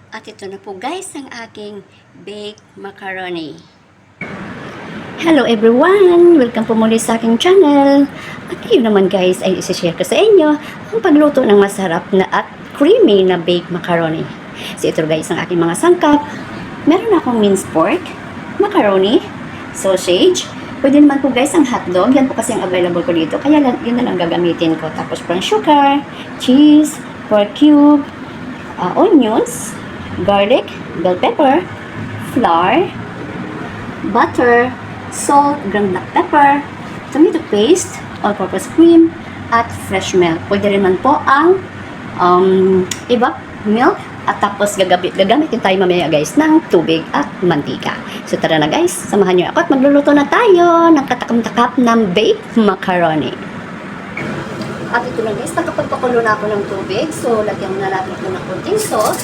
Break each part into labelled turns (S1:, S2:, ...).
S1: At ito na po guys ang aking baked macaroni. Hello everyone! Welcome po muli sa aking channel. At ngayon naman guys ay isi-share ko sa inyo ang pagluto ng masarap na at creamy na baked macaroni. So ito guys ang aking mga sangkap. Meron akong minced pork, macaroni, sausage. Pwede naman po guys ang hotdog. Yan po kasi ang available ko dito. Kaya yun na lang gagamitin ko. Tapos brown sugar, cheese, pork cube, onions, garlic, bell pepper, flour, butter, salt, ground black pepper, tomato paste, all-purpose cream, at fresh milk. Pwede rin man po ang evap milk. At tapos gagamitin tayo mamaya guys ng tubig at mantika. So tara na guys, samahan niyo ako at magluluto na tayo ng katakam-takap ng baked macaroni. At ito na guys, nakapagpakulo na ako ng tubig. So lagyan na natin ito ng konting salt.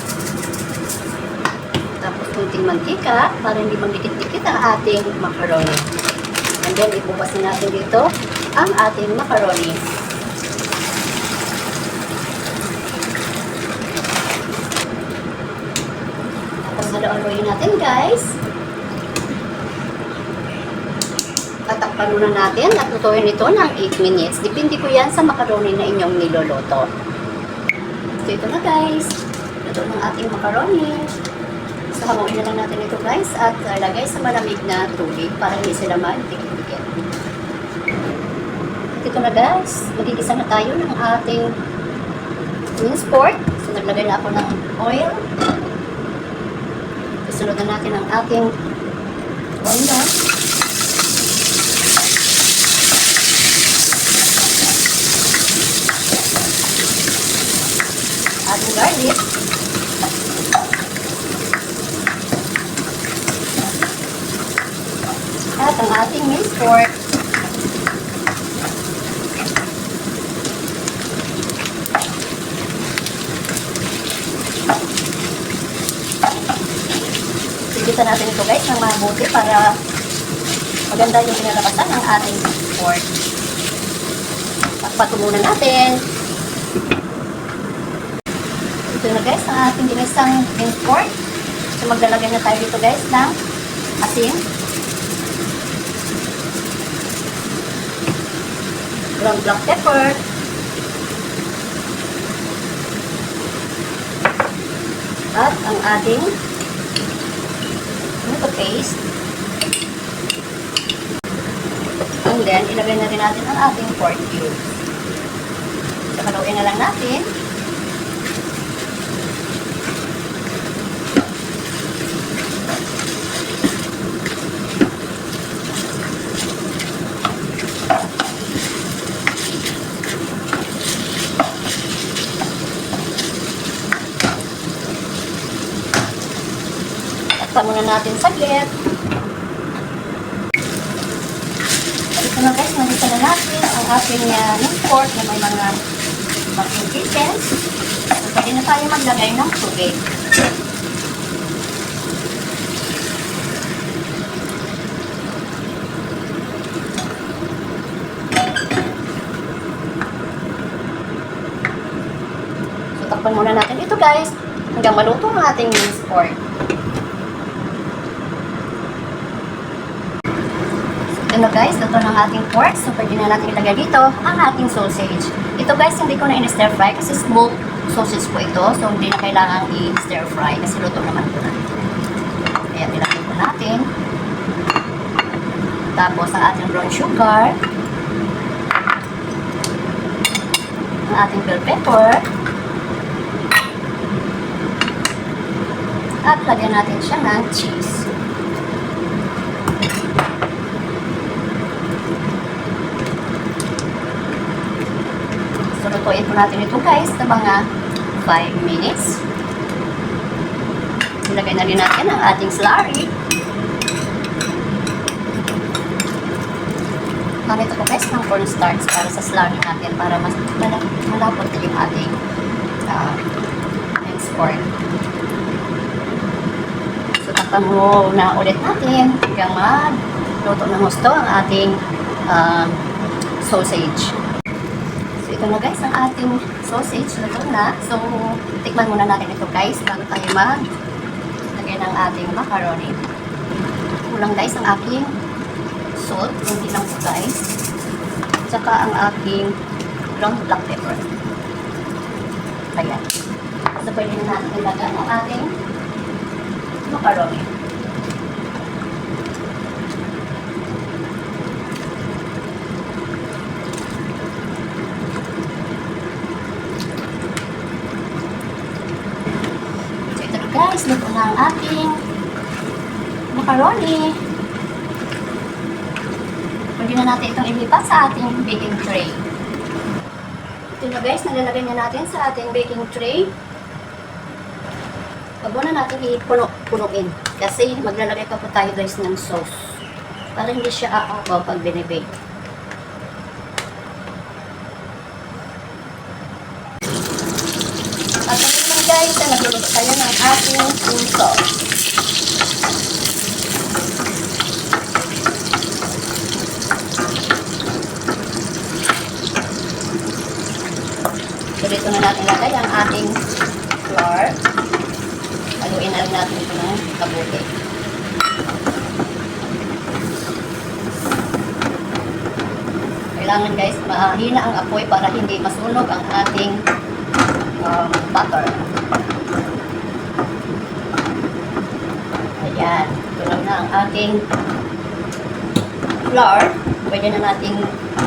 S1: Tapos konting mantika para hindi magdikit-dikit ang ating macaroni. And then ibubasin natin dito ang ating macaroni. Tapos halo-haloyin natin guys. Tatakpan muna natin at lutuin ito ng 8 minutes. Depende po yan sa macaroni na inyong niloloto. So ito na guys. Luto ng ating macaroni. So hamuin na lang natin ito guys at lagay sa malamig na tubig para hindi sila magdikit-dikit. Ito na guys. Magigisa na tayo ng ating minced pork. So naglagay na ako ng oil. Sunod na natin ang ating onion. Ating garlic. At ang ating minced pork. Sigitan natin ito guys ng mabuti para maganda yung pinalabasan ng ating pork. Takpan muna natin. Ito na guys ang ating ginisang minced pork. So maglalagay na tayo dito guys ng asin, ground black pepper, at ang ating tomato paste. And then, ilagay na rin natin ang ating pork cube. So, haluin na lang natin. Takpan muna natin saglit. Ito na guys, nagisa na natin ang ating minced pork na may mga baking pieces. So, pwede na tayo maglagay ng tubig. So, takpan muna natin ito guys hanggang maluto ang ating minced pork. Ito guys, ito ng ating pork. So, pwede na natin ilagay dito ang ating sausage. Ito guys, hindi ko na in-stir fry kasi smoked sausage po ito. So, hindi na kailangan i-stir fry kasi luto naman po natin. Kaya, ilagay po natin. Tapos, ang ating brown sugar. Ang ating bell pepper. At lagyan natin siya ng cheese. So, lutuin po natin ito guys na mga 5 minutes. Ilagay na rin natin ang ating slurry. Gamit ako guys ng cornstarch para sa slurry natin para mas malapot yung ating minced pork. So, takpan mo na ulit natin hanggang magluto ng gusto ang ating sausage. So, ito na guys ang ating sausage, luto na. So, tikman muna natin ito guys bago tayo maglagay ng ating macaroni. Kulang guys ang aking salt, hindi lang po guys. Tsaka ang aking ground black pepper. Ayan. So, pwede na natin ilagay ang ating macaroni. Guys, luto na ang ating macaroni. Pwede na natin itong ilipat sa ating baking tray. Ito na guys, nalalagay na natin sa ating baking tray. Huwag muna natin ipunuin kasi maglalagay pa po tayo guys ng sauce para hindi siya aapaw pag binibake. At naman guys, nagluluto tayo ng ating cream sauce. So dito na natin lagay ang ating flour. Haluin na lang natin ito ng kabuti. Kailangan guys, mahina ang apoy para hindi masunog ang ating butter. Ayan. Tunog na ang ating flour. Pwede na nating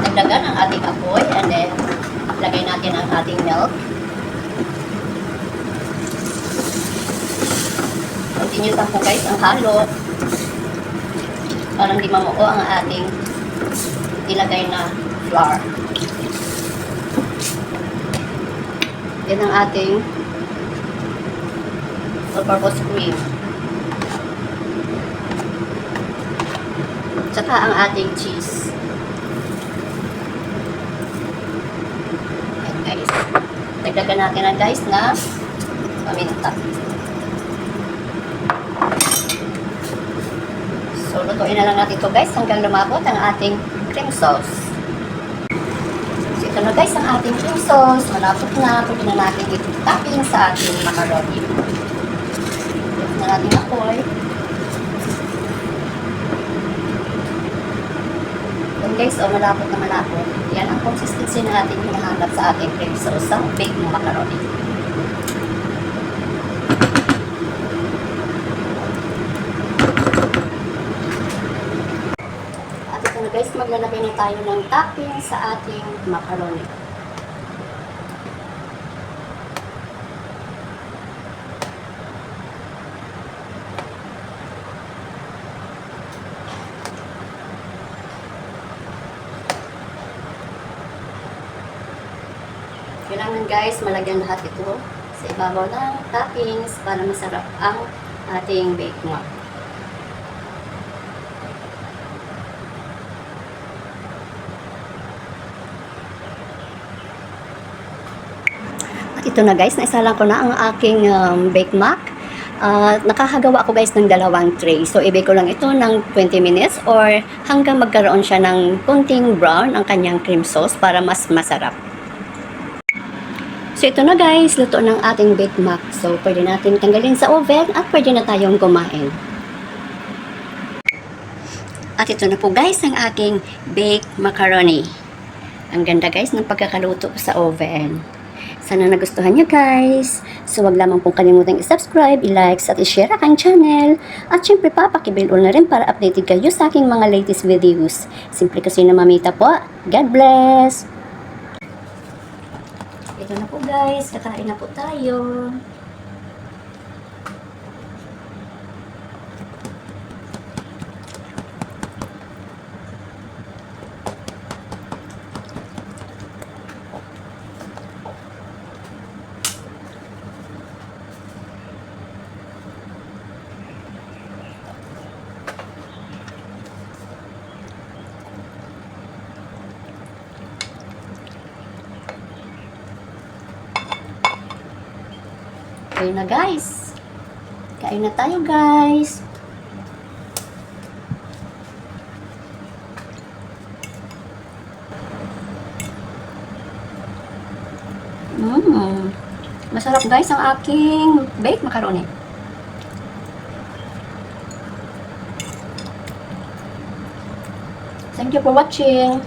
S1: dagdagan ang ating apoy and then lagay natin ang ating milk. Continuous lang po guys ang halo para hindi mamuo ang ating ilagay na flour. Yan ang ating all-purpose cream. Tsaka ang ating cheese. Ayan guys. Dagdagan natin na guys na paminta. So, lutuin na lang natin ito guys hanggang lumabot ang ating cream sauce. So, ito na guys ang ating cream sauce. Malapot na. Pwede na natin i-topping sa ating macaroni. Pwede na natin apoy. Yan guys, malapot na malapot. Yan ang consistency na ating hinahanap sa ating cream sauce sa baked macaroni. Guys, maglalagay na tayo ng topping sa ating macaroni. Kailangan guys, malagyan lahat ito sa ibabaw ng toppings para masarap ang ating baked mac. Ito na guys, naisalang ko na ang aking baked mac. Nakakagawa ako guys ng dalawang tray. So, i-bake ko lang ito ng 20 minutes or hanggang magkaroon siya ng konting brown ang kanyang cream sauce para mas masarap. So, ito na guys, luto ng ating baked mac. So, pwede natin tanggalin sa oven at pwede na tayong kumain. At ito na po guys ang aking baked macaroni. Ang ganda guys ng pagkakaluto sa oven. Sana nagustuhan nyo guys. So wag lamang pong kalimutang i-subscribe, i-like at i-share aking channel. At syempre pa, paki-bell all na rin para updated kayo sa aking mga latest videos. Simple kasi na mamita po. God bless! Ito na po guys, kakain na po tayo. Kain na guys. Kain na tayo guys. masarap guys ang aking baked macaroni. Thank you for watching.